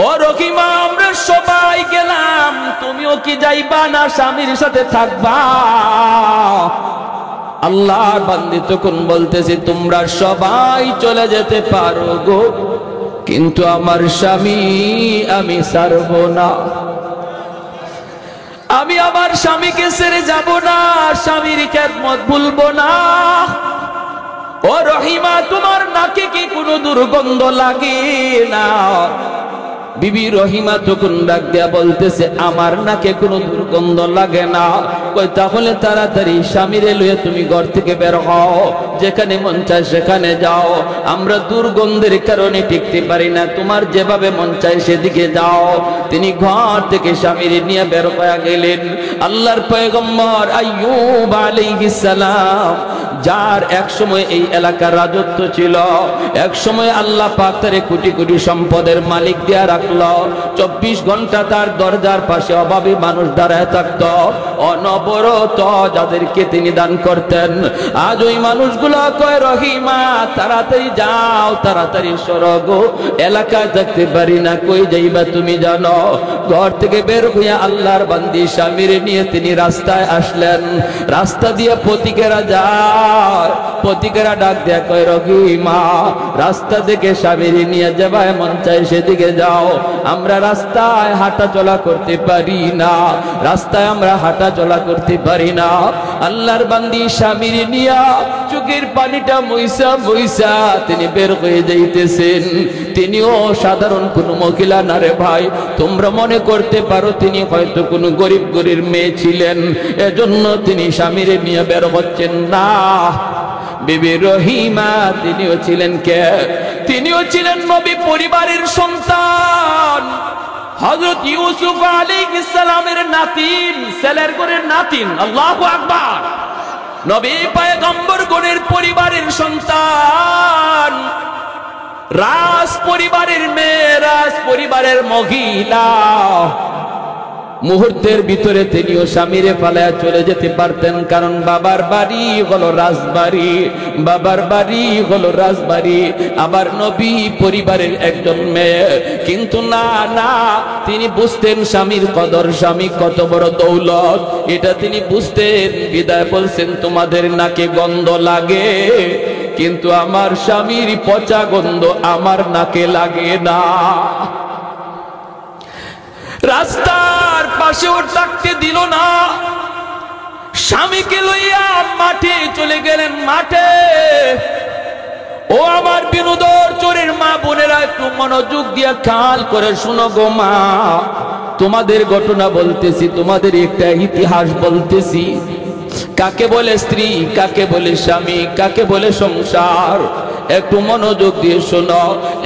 S1: ও রহিমা, আমরা সবাই গেলাম, তুমিও কি যাইবা না স্বামীর সাথে থাকবা? আল্লাহর বান্দী তখন বলতেছে, তোমরা সবাই চলে যেতে পারো গো, কিন্তু আমার স্বামী আমি ছাড়ব না, আমি আমার স্বামীকে ছেড়ে যাব না, স্বামীর খেদমত ভুলবো না। ও রহিমা, তোমার নাকে কি কোনো দুর্গন্ধ লাগে না? বিবি রহিমা তখন ডাক দিয়া বলতেছে, আমার নাকে কোনো দুর্গন্ধ লাগে না। কই, তাহলে তাড়াতাড়ি স্বামীরে লইয়া তুমি ঘর থেকে বের হও, যেখানে মন চায় সেখানে যাও, আমরা দুর্গন্ধের কারণে টিকতে পারি না, তোমার যেভাবে মন চায় সেদিকে যাও। তিনি ঘর থেকে স্বামীরে নিয়ে বের হয়ে গেলেন। আল্লাহর পয়গম্বর আইয়ুব আলাইহিস সালাম, যার এক সময় এই এলাকার রাজত্ব ছিল, এক সময় আল্লাহ পাক তারে কোটি কোটি সম্পদের মালিক দিয়া রাখলো। 24 ঘন্টা তার দরজার পাশে অভাবী মানুষ দাঁড়ায় থাকত, অনবরত যাদেরকে তিনি দান করতেন। আজ ওই মানুষগুলো কয়, রহিমা তাড়াতাড়ি যাও, তাড়াতাড়ি সরো গো, এলাকায় থাকতে পারি না। কই যাইবা তুমি জানো? ঘর থেকে বের হইয়া আল্লাহর বান্দি স্বামীরে নিয়ে তিনি রাস্তায় আসলেন। রাস্তা দিয়ে পথিকেরা যায়, পথিকেরা ডাক দেয়া কয়, রহিমা, রাস্তা থেকে স্বামীরে নিয়ে যাবায় মন চায় সেদিকে যাও, আমরা রাস্তায় হাঁটা চলা করতে পারি না, রাস্তায় আমরা হাঁটা চলা করতে পারি না। আল্লাহর বান্দি স্বামীর নিয়া চোখের পানিটা মইসা মইসা তিনি বের হয়ে যাইতেছেন। তিনিও সাধারণ কোন মহিলা না রে ভাই, তোমরা মনে করতে পারো তিনি হয়তো কোনো গরিব গরিব মেয়ে ছিলেন, এজন্য তিনি স্বামীর নিয়ে বের হচ্ছেন না। বিবি রহিমা তিনিও ছিলেন কে? তিনিও ছিলেন নবী পরিবারের সন্তান, হযরত ইউসুফ আলাইহিস সালামের নাতিন, ছেলের ঘরের নাতিন। আল্লাহু আকবার। নবী পয়গম্বর গণের পরিবারের সন্তান, রাজ পরিবারের মেয়ে, রাজ পরিবারের মহিলা। মুহূর্তের ভিতরে তিনিও স্বামীরে ফালায়া চলে যেতে পারতেন, কারণ বাবার বাড়ি হলো রাজবাড়ি, বাবার বাড়ি হলো রাজবাড়ি, আবার নবী পরিবারের একজন মেয়ে। কিন্তু না না, তিনি বুঝতেন স্বামীর কদর, স্বামী কত বড় দৌলত, এটা তিনি বুঝতেন। বিদায় বলছেন, তোমাদের নাকে গন্ধ লাগে, কিন্তু আমার স্বামীর পচা গন্ধ আমার নাকে লাগে না। রাস্তার পাশেও ডাকতে দিল না, স্বামীকে লইয়া মাঠে চলে গেলেন। মাঠে, ও আমার বিনোদর চোরের মা বোনেরা, একটু মনোযোগ দিয়া খেয়াল করে শুনো গো মা, তোমাদের ঘটনা বলতেছি, তোমাদের একটা ইতিহাস বলতেছি। কাকে বলে স্ত্রী, কাকে বলে স্বামী, কাকে বলে সংসার, একটু মনোযোগ দিয়ে শোনো,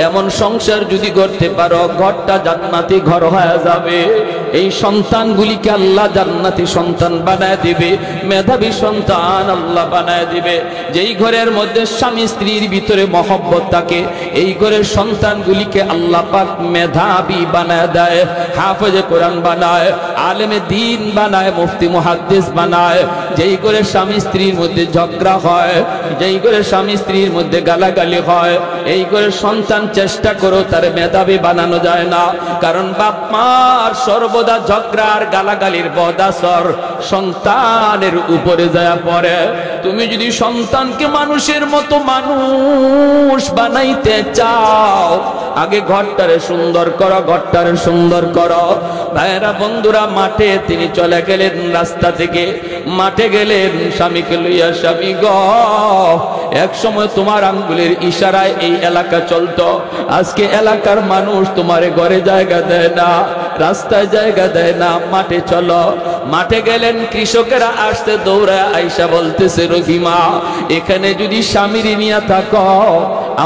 S1: এমন সংসার যদি করতে পারো ঘরটা জান্নাতি ঘর হয়ে যাবে। এই সন্তানগুলিকে আল্লাহ জান্নাতি সন্তান বানায় দিবে, মেধাবী সন্তান আল্লাহ বানায় দিবে। যেই ঘরের মধ্যে স্বামী স্ত্রীর ভিতরে মহব্বত থাকে, এই ঘরের সন্তানগুলিকে আল্লাহ পাক মেধাবী বানায় দেয়, হাফেজে কোরআন বানায়, আলেমে দ্বীন বানায়, মুফতি মুহাদ্দিস বানায়। যেই ঘরে স্বামী স্ত্রীর মধ্যে ঝগড়া হয়, যেই ঘরে স্বামী স্ত্রীর মধ্যে গালাগালি হয়, এই ঘরে সন্তান চেষ্টা করো তার মেধাবী বানানো যায় না। কারণ বাপ মার সর্বদা ঝগড়া আর গালাগালির বদাসর সন্তানের উপরে যায় পড়ে। তুমি যদি সন্তানকে মানুষের মতো মানুষ বানাইতে চাও, আগে ঘরটারে সুন্দর করো, ঘরটারে সুন্দর করো। ভাইয়েরা বন্ধুরা, মাঠে তিনি চলে গেলেন, রাস্তা থেকে মাঠে গেলেন স্বামীকে লইয়া। স্বামী গ, এক সময় তোমার আঙ্গুলের ইশারায় এই এলাকা চলতো, আজকে এলাকার মানুষ তোমারে ঘরে জায়গা দেয় না, রাস্তায় জায়গা দেয় না, মাঠে চলো। মাঠে গেলেন, কৃষকেরা আসতে দৌড়ায় আইসা বলতেছে, রহিমা এখানে যদি স্বামীর নিয়ে থাকো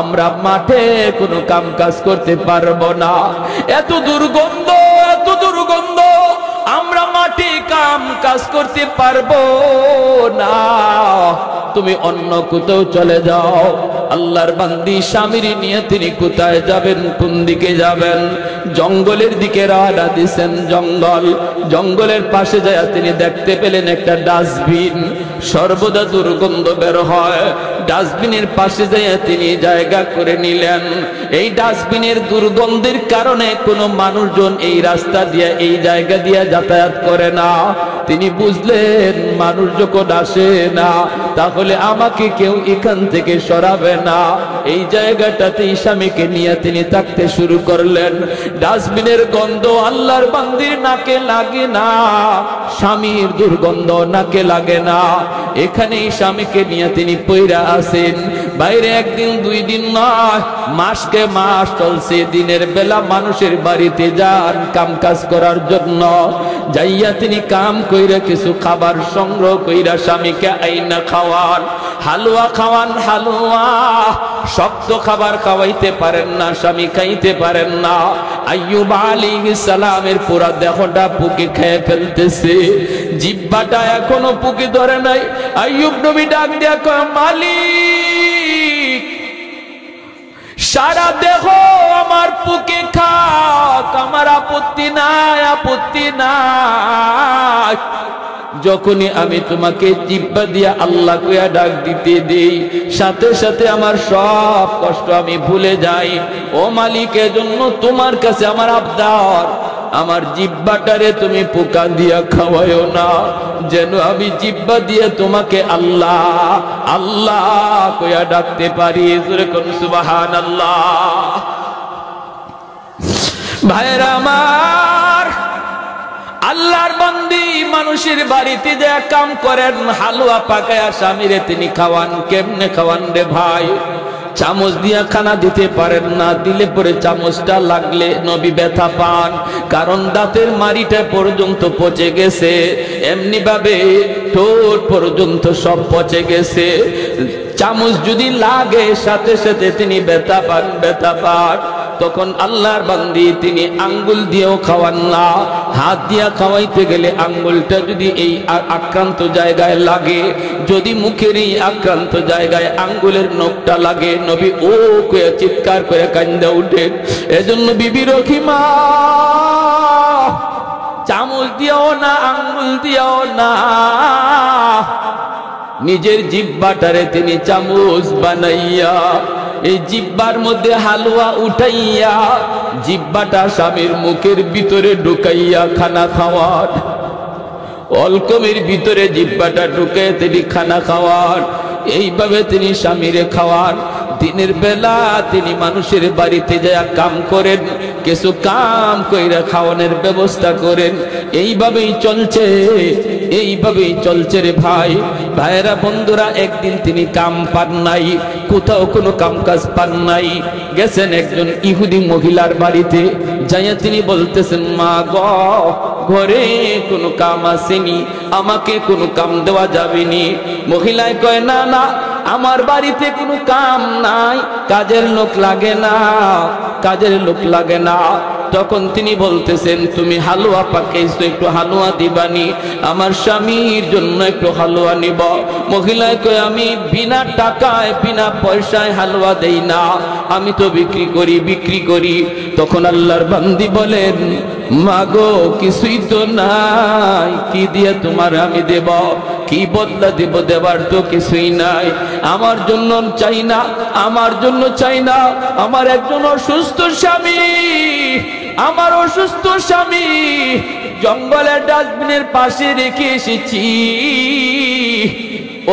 S1: আমরা মাঠে কোনো কাম কাজ করতে পারবো না, এত দুর্গন্ধ, এত দুর্গন্ধ, আমরা মাঠে কাম কাজ করতে পারবো না, তুমি অন্য কোথাও চলে যাও। আল্লাহর বান্দি স্বামীর নিয়ে তিনি কোথায় যাবেন, কোন দিকে যাবেন? জঙ্গলের দিকে রওনা দিয়েছেন। জঙ্গল, জঙ্গলের পাশে যায় তিনি দেখতে পেলেন একটা ডাস্টবিন, সর্বদা দুর্গন্ধ বের হয়। ডাস্টবিনের পাশে যায় তিনি জায়গা করে নিলেন। এই ডাস্টবিনের দুর্গন্ধের কারণে কোনো মানুষজন এই রাস্তা দিয়ে, এই জায়গা দিয়ে যাতায়াত করে না। তিনি বুঝলেন মানুষ যখন আসে না, তাহলে আমাকে কেউ এখান থেকে সরাবে না। এই জায়গাটাতে স্বামীকে নিয়ে তিনি থাকতে শুরু করলেন। ডাস্টবিনের গন্ধ আল্লাহর বান্দির নাকে লাগে না, স্বামীর দুর্গন্ধ নাকে লাগে না। এখানেই স্বামীকে নিয়ে তিনি পইরা আছেন। বাইরে একদিন দুই দিন নয়, মাসকে মাস চলছে। দিনের বেলা মানুষের বাড়িতে যান কাম কাজ করার জন্য, যাইয়া তিনি কাম কইরা কিছু খাবার সংগ্রহ কইরা স্বামীকে আইনা খাওয়ান, হালুয়া খাওয়ান, হালুয়া। শক্ত খাবার খাওয়াইতে পারেন না, স্বামী খাইতে পারেন না। আইয়ুব আলাইহিস সালামের পুরা দেহটা পুকে খেয়ে ফেলতেছে, জিহ্বাটা এখনো পুকে ধরে নাই। আইয়ুব নবী ডাক দিয়া কয়, মালিক সারা দেহ আমার পুকে খাক, আমার আপত্তি নাই, আপত্তি নাই। যখনই আমি তোমাকে জিহ্বা দিয়া আল্লাহ কইয়া ডাক দিতে দেই, সাথে সাথে আমার সব কষ্ট আমি ভুলে যাই। ও মালিক, এজন্য তোমার কাছে আমার আবদার, আমার জিহ্বাটারে তুমি পোকা দিয়া খাওয়ায়ো না, যেন আমি জিহ্বা দিয়ে তোমাকে আল্লাহ আল্লাহ কইয়া ডাকতে পারি। জোরে কোন সুবহানাল্লাহ। ভাইরা আমার, আল্লাহর বান্দি মানুষের বাড়িতে যে কাম করেন, হালুয়া পাকায়া স্বামীরে তিনি খাওয়ান। কেমনে খাওয়ান রে ভাই? চামচ দিয়া খানা দিতে পারেন না, দিলে পরে চামচটা লাগলে নবী ব্যথা পান, কারণ দাঁতের মাড়িটা পর্যন্ত পচে গেছে, এমনি ভাবে ঠোঁট পর্যন্ত সব পচে গেছে। চামচ যদি লাগে সাথে সাথে তিনি ব্যথা পান, ব্যথা পান। তখন আল্লাহর বান্দি তিনি আঙ্গুল দিয়েও খাওয়ান না, হাত দিয়া খাওয়াইতে গেলে আঙ্গুলটা যদি এই আক্রান্ত জায়গায় লাগে, যদি মুখের এই আক্রান্ত জায়গায় আঙ্গুলের নখটা লাগে, নবী ও কয়ে চিৎকার করে কান্দা উঠেন। এজন্য বিবি রহিমা চামচ দিয়েও না, আঙ্গুল দিয়েও না, নিজের জিহ্বাটারে তিনি চামচ বানাইয়া এই জিহ্বার মধ্যে হালুয়া উঠাইয়া জিহ্বাটা স্বামীর মুখের ভিতরে ঢুকাইয়া খানা খাওয়ান। অলকমের ভিতরে জিহ্বাটা ঢুকে তিনি খানা খাওয়ান। এইভাবে তিনি স্বামীরে খাওয়ান। দিনের বেলা তিনি মানুষের বাড়িতে যায় কাম করেন, কিছু কাম কইরা খাওয়ানোর ব্যবস্থা করেন। এইভাবেই চলছে, এইভাবেই চলছে রে ভাই। ভাইয়েরা বন্ধুরা, একদিন তিনি কাম পান নাই, কোথাও কোনো কাম কাজ পান নাই। গেছেন একজন ইহুদি মহিলার বাড়িতে, যাইয়া তিনি বলতেছেন, মা গো, ঘরে কোনো কাম আসেনি, আমাকে কোনো কাম দেওয়া যাবেনি। মহিলায় কয়, না না, আমার বাড়িতে কোনো কাম নাই, কাজের লোক লাগে না, কাজের লোক লাগে না। তখন তিনি বলতেছেন, তুমি হালুয়া পাকাইছো, একটু হালুয়া দিবানি, আমার স্বামীর জন্য একটু হালুয়া নিব। মহিলায় কয়, আমি বিনা টাকায় বিনা পয়সায় হালুয়া দেই না, আমি তো বিক্রি করি। তখন আল্লাহর বান্দি বলেন, মাগো কিছুই তো নাই, কি দিয়ে তোমার আমি দেব, কি বদলা দেব, দেবার তো কিছুই নাই। আমার জন্য চাই না, আমার জন্য চাই না, আমার একজন অসুস্থ স্বামী, আমার অসুস্থ স্বামী জঙ্গলের ডাস্টবিনের পাশে রেখে এসেছি,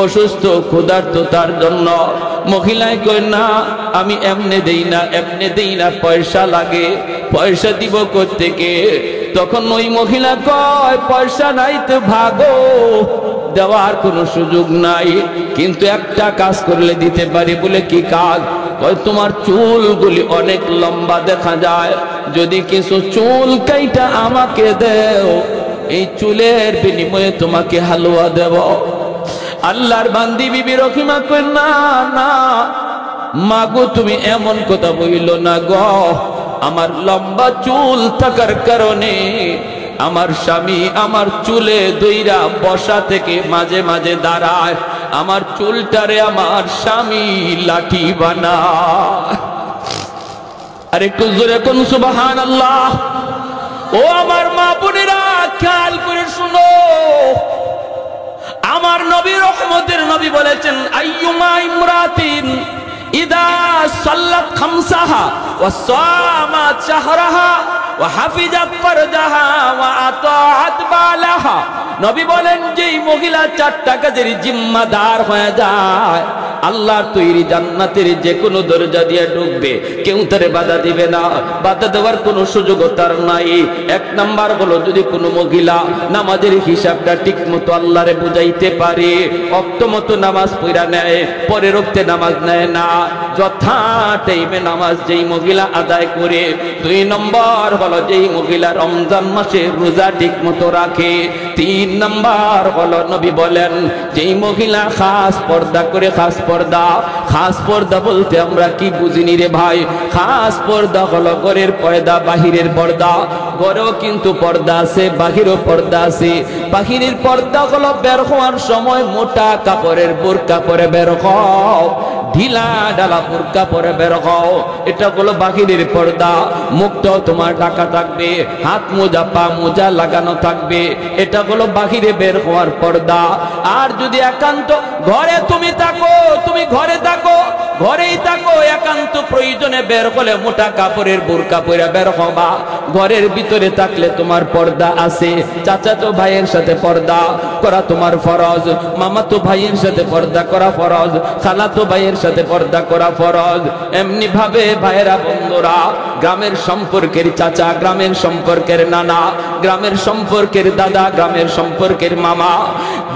S1: অসুস্থ ক্ষুধার্ত তার জন্য। মহিলায় কয়, না আমি এমনে দেই না, পয়সা লাগে, পয়সা দিব কোত্থেকে? তখন ওই মহিলা কয়, পয়সা নাই তো ভাগো, দেওয়ার কোনো সুযোগ নাই, কিন্তু একটা কাজ করলে দিতে পারি। বলে কি কাজ? কয়, তোমার চুলগুলি অনেক লম্বা দেখা যায়, যদি কিছু চুল কাইটা আমাকে দেও, এই চুলের বিনিময়ে তোমাকে হালুয়া দেব। আল্লাহর বান্দি বিবি রহিমা কয়, না না মাগো, তুমি এমন কথা বইল না গো, আমার লম্বা চুল থাকার কারণে আমার স্বামী আমার চুলে দইরা বসা থেকে মাঝে মাঝে দাঁড়ায়, আমার চুলটারে আমার স্বামী লাঠি বানায়। আর একটু জোরে কোন সুবহানাল্লাহ। ও আমার মা বোনেরা, খেয়াল করে শুনো, আমার নবী রহমতের নবী বলেছেন, আইয়ুমা ইমরাতিন ইদা সাল্লাত খামসাহা ওয়া সামাত শাহরাহা ওয়া হাফিজাত ফারজাহা ওয়া আতাআত বালাহা। নবী বলেন, যেই মহিলা 4টা কাজের জিম্মাদার হয়ে যায়, আল্লাহর তৈরি জান্নাতের যে কোনো দরজা দিয়ে ঢুকবে, কেউ তারে বাধা দিবে না, বাধা দেওয়ার কোনো সুযোগ তার নাই। 1 নাম্বার হলো, যদি কোনো মহিলা নামাজের হিসাবটা ঠিক মতো আল্লাহরে বুঝাইতে পারে, ওয়াক্ত মতো নামাজ পড়া নেয়, পরের ওয়াক্তে নামাজ নেয় না, যথা টাইমে নামাজ যেই মহিলা আদায় করে। 2 নম্বর হলো, যেই মহিলা রমজান মাসে রোজা ঠিক মতো রাখে। 3 নাম্বার হলো, নবী বলেন, যেই মহিলা খাস পর্দা করে। খাস পর্দা বলতে আমরা কি বুঝিনি রে ভাই? খাস পর্দা হলো ঘরের পর্দা, বাহিরের পর্দা। ঘরেও কিন্তু পর্দা আছে, বাহিরেও পর্দা আছে। বাহিরের পর্দা হলো বের হওয়ার সময় মোটা কাপড়ের বোরকা পরে বের হও, ঢিলা ঢালা বোরকা পরে বের হও, এটা হলো বাহিরের পর্দা। মুখটাও তোমার ঢাকা থাকবে, হাত মোজা পা মোজা লাগানো থাকবে, এটা হলো বাহিরে বের হওয়ার পর্দা। আর যদি একান্ত ঘরে তুমি থাকো, তুমি ঘরে থাকো, ঘরেই থাকো, একান্ত প্রয়োজনে বের হলে মোটা কাপড়ের বোরকা পরে বের হবা। ঘরের ভিতরে থাকলে তোমার পর্দা আছে। চাচাতো ভাইয়ের সাথে পর্দা করা তোমার ফরজ, মামাতো ভাইয়ের সাথে পর্দা করা ফরজ, খালাতো ভাইয়ের সাথে পর্দা করা ফরজ। এমনি ভাবে ভাইয়েরা বন্ধুরা, গ্রামের সম্পর্কের চাচা, গ্রামের সম্পর্কের নানা, গ্রামের সম্পর্কের দাদা, গ্রামের সম্পর্কের মামা,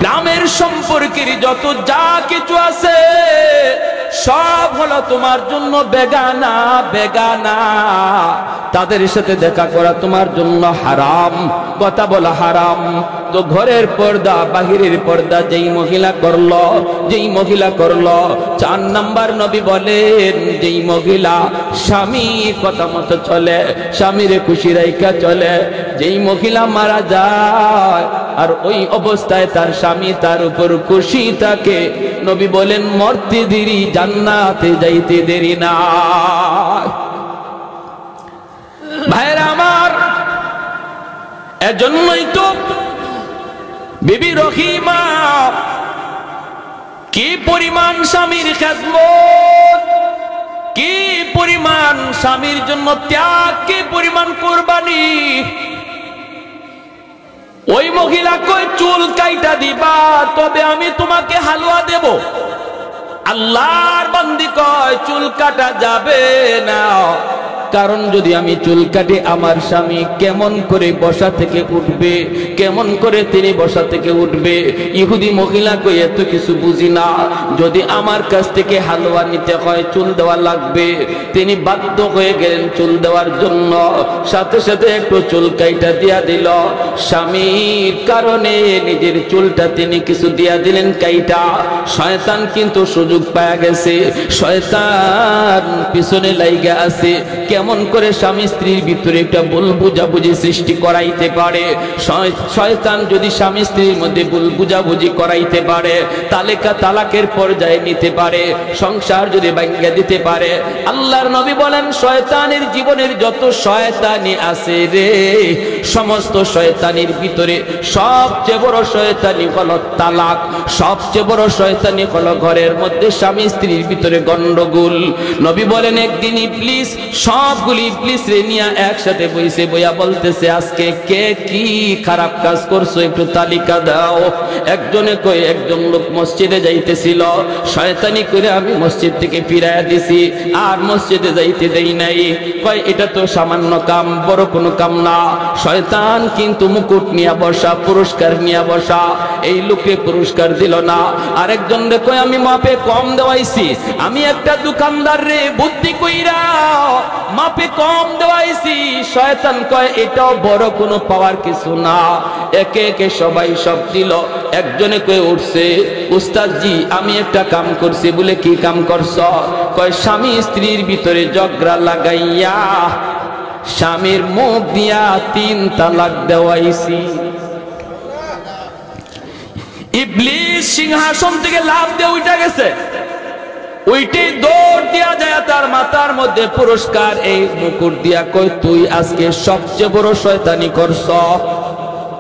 S1: গ্রামের সম্পর্কের যত যা কিছু আছে সব হলো তোমার জন্য বেগানা, বেগানা। তাদের সাথে দেখা করা তোমার জন্য হারাম, কথা বলা হারাম। তো ঘরের পর্দা, বাহিরের পর্দা যেই মহিলা করলো, 4 নাম্বার নবী বলেন, যেই মহিলা স্বামী কথা মতো চলে, স্বামীর খুশি রাইখা চলে। যেই মহিলা মারা যায় আর ওই অবস্থায় তার স্বামী তার উপর খুশি থাকে, নবী বলেন, মরতে দেরি, জান্নাতে যাইতে দেরি না। ভাইরা আমার, এজন্যই তো বিবি রহিমা কি পরিমাণ স্বামীর খেদমত, কি পরিমাণ স্বামীর জন্য ত্যাগ, কি পরিমাণ কুরবানি। ওই মহিলা কই, চুল কাইটা দিবা তবে আমি তোমাকে হালুয়া দেব। আল্লাহর বান্দি কয়, চুল কাটা যাবে না, কারণ যদি আমি চুল কাটি আমার স্বামী কেমন করে বসা থেকে উঠবে, কেমন করে তিনি বসা থেকে উঠবে। ইহুদি মহিলা কই এত কিছু বুঝি না, যদি আমার কাছ থেকে হালুয়া নিতে হয় চুল দেওয়া লাগবে। তিনি বাধ্য হয়ে গেলেন চুল দেওয়ার জন্য, সাথে সাথে একটু চুল কাইটা দিয়া দিল। স্বামীর কারণে নিজের চুলটা তিনি কিছু দিয়া দিলেন কাইটা। শয়তান কিন্তু সুযোগ পায়া গেছে, শয়তান পিছনে লাইগা আছে কেমন করে স্বামী স্ত্রীর ভিতরে একটা ভুল বুঝাবুঝি সৃষ্টি করাইতে পারে। শয়তান যদি স্বামী স্ত্রীর মধ্যে ভুল বুঝাবুঝি করাইতে পারে, তালাকের পর্যায়ে নিতে পারে, সংসার যদি ভাঙিয়ে দিতে পারে। আল্লাহর নবী বলেন শয়তানের জীবনের যত শয়তানি আছে রে, সমস্ত শয়তানির ভিতরে সবচেয়ে বড় শয়তানি হলো তালাক, সবচেয়ে বড় শয়তানি হলো ঘরের মধ্যে স্বামী স্ত্রীর ভিতরে গন্ডগোল। নবী বলেন একদিন ইবলিস সবগুলি ইবলিস রে নিয়ে একসাথে বইছে, বইয়া বলতেছে আজকে কে কি খারাপ কাজ করছো একটু তালিকা দাও। একজনে কই একজন লোক মসজিদে যাইতেছিল, শয়তানি করে আমি মসজিদ থেকে ফিরাইয়া দিছি, আর মসজিদে যাইতে দেই নাই। কয় এটা তো সামান্য কাম, বড় কোনো কাম না। শয়তান কিন্তু মুকুট নিয়ে বসা, পুরস্কার নিয়ে বসা, এই লোকে পুরস্কার দিল না। আরেকজন রে কয় আমি মাপে কম দেওয়াইছি, আমি একটা দোকানদার রে বুদ্ধি কইরা মাপে কম দেওয়াইছি। শয়তান কয় এটাও বড় কোনো পাওয়ার কিছু না। একে একে সবাই সব দিল। একজনে কয়ে উঠছে উস্তাদজি আমি একটা কাম করছি। বলে কি কাম করছ? কয় স্বামী স্ত্রীর ভিতরে ঝগড়া লাগাইয়া স্বামীর মুখ দিয়া 3 তালাক দেওয়াইছি। ইবলিস সিংহাসন থেকে লাফ দিয়ে উঠে গেছে, ওইটি দৌড় দিয়া যায় তার মাথার মধ্যে পুরস্কার এই মুকুট দিয়া কই তুই আজকে সবচেয়ে বড় শয়তানি করছ,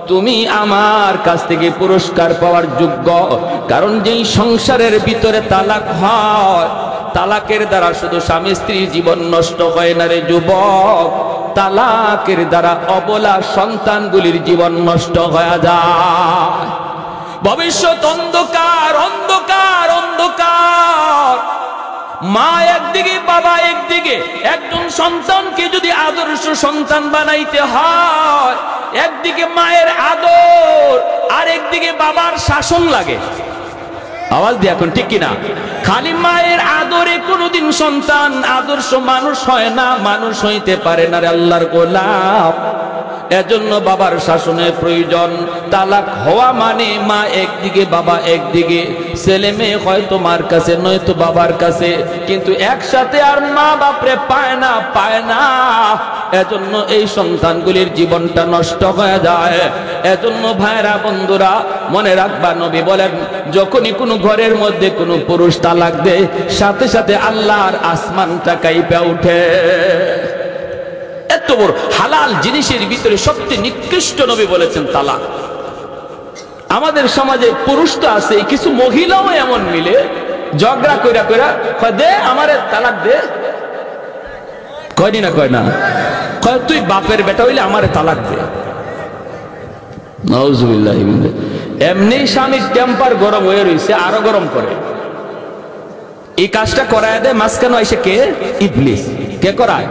S1: তুমি আমার কাছ থেকে পুরস্কার পাওয়ার যোগ্য। কারণ যেই সংসারের ভিতরে তালাক হয়, তালাকের দ্বারা শুধু স্বামী স্ত্রীর জীবন নষ্ট হয় না রে যুবক, তালাকের দ্বারা অবলা সন্তানগুলির জীবন নষ্ট হয়ে যায়। ভবিষ্যৎ অন্ধকার অন্ধকার অন্ধকার। মা একদিকে বাবা একদিকে, একজন সন্তানকে যদি আদর্শ সন্তান বানাইতে হয়, একদিকে মায়ের আদর আর একদিকে বাবার শাসন লাগে। আওয়াজ দিয়ে এখন ঠিক কিনা? খালি মায়ের আদরে কোনোদিন সন্তান আদর্শ মানুষ হয় না, মানুষ হইতে পারে না রে আল্লাহর গোলাম। এজন্য বাবার শাসনের প্রয়োজন। তালাক হওয়া মানে মা একদিকে বাবা একদিকে, ছেলে মেয়ে হয়তো মার কাছে নয়তো বাবার কাছে, কিন্তু একসাথে আর মা বাপরে পায় না পায় না। এজন্য এই সন্তানগুলির জীবনটা নষ্ট হয়ে যায়। এজন্য ভাইরা বন্ধুরা মনে রাখবা, নবী বলেন যখনই কোনো ঘরের মধ্যে কোনো পুরুষ তালাক দেয়, সাথে সাথে আল্লাহর আসমানটা কাঁপে ওঠে। এত বড় হালাল জিনিসের ভিতরে সবচেয়ে নিকৃষ্ট নবী বলেছেন তালাক। আমাদের সমাজে পুরুষ তো আছে, কিছু মহিলাও এমন মিলে ঝগড়া কইরা কইরা কয় দে আমারে তালাক দে। কয়নি না কয় না, কয় তুই বাপের বেটা হইলে আমারে তালাক দে। নাউজুবিল্লাহ। এমনি স্বামীর টেম্পার গরম হয়ে রয়েছে, আরো গরম করে। এই কাজটা করায় দেয় মাঝখানে এসে কে? ইবলিস। কে করায়?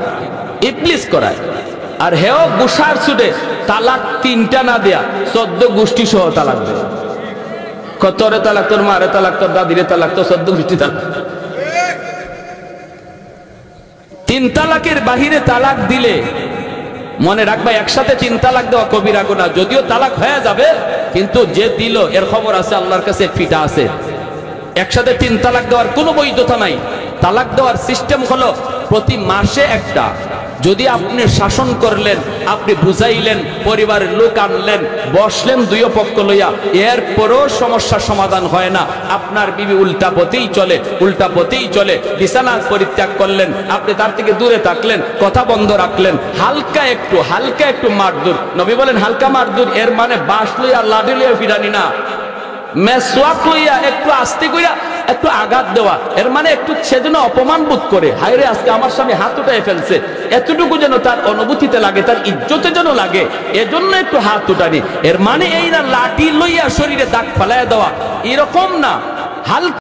S1: ইবলিস করায়। আর হেও গুসার ছুটে তালাক 3টা না দেয়া 14 গোষ্ঠী সহ তালাক দেয়। তোরে তালাক, তোর মারে তালাক, তোর দাদিরে তালাক, তোর 14 গোষ্ঠী তালাক। 3 তালাকের বাহিরে তালাক দিলে মনে রাখবা একসাথে 3 তালাক দেওয়া কবিরা গুনাহ। যদিও তালাক হয়ে যাবে, কিন্তু যে দিল এর খবর আছে আল্লাহর কাছে, ফিটা আছে। একসাথে 3 তালাক দেওয়ার কোনো বৈধতা নাই। তালাক দেওয়ার সিস্টেম হলো প্রতি মাসে একটা। যদি আপনি শাসন করলেন, আপনি বুঝাইলেন, পরিবারের লোক আনলেন, বসলেন দুই পক্ষ লইয়া, এরপরও সমস্যার সমাধান হয় না, আপনার বিবি উল্টা পথেই চলে, উল্টা পথেই চলে, বিছানা পরিত্যাগ করলেন, আপনি তার থেকে দূরে থাকলেন, কথা বন্ধ রাখলেন, হালকা একটু মারধর। নবী বলেন হালকা মারধর এর মানে বাঁশ লইয়া লাঠি লইয়া ফিরানি না, মেসওয়াক লইয়া একটু আস্তে কইরা একটু আঘাত দেওয়া, এর মানে একটু সেজন্য অপমান বোধ করে, হায় রে আজকে আমার স্বামী হাত উঠায় ফেলছে, এতটুকু যেন তার অনুভূতিতে লাগে, তার ইজ্জতে যেন লাগে, এজন্য একটু হাত উঠানি। এর মানে এই না লাঠি লইয়া শরীরে দাগ ফেলাইয়া দেওয়া, এরকম না, হালকা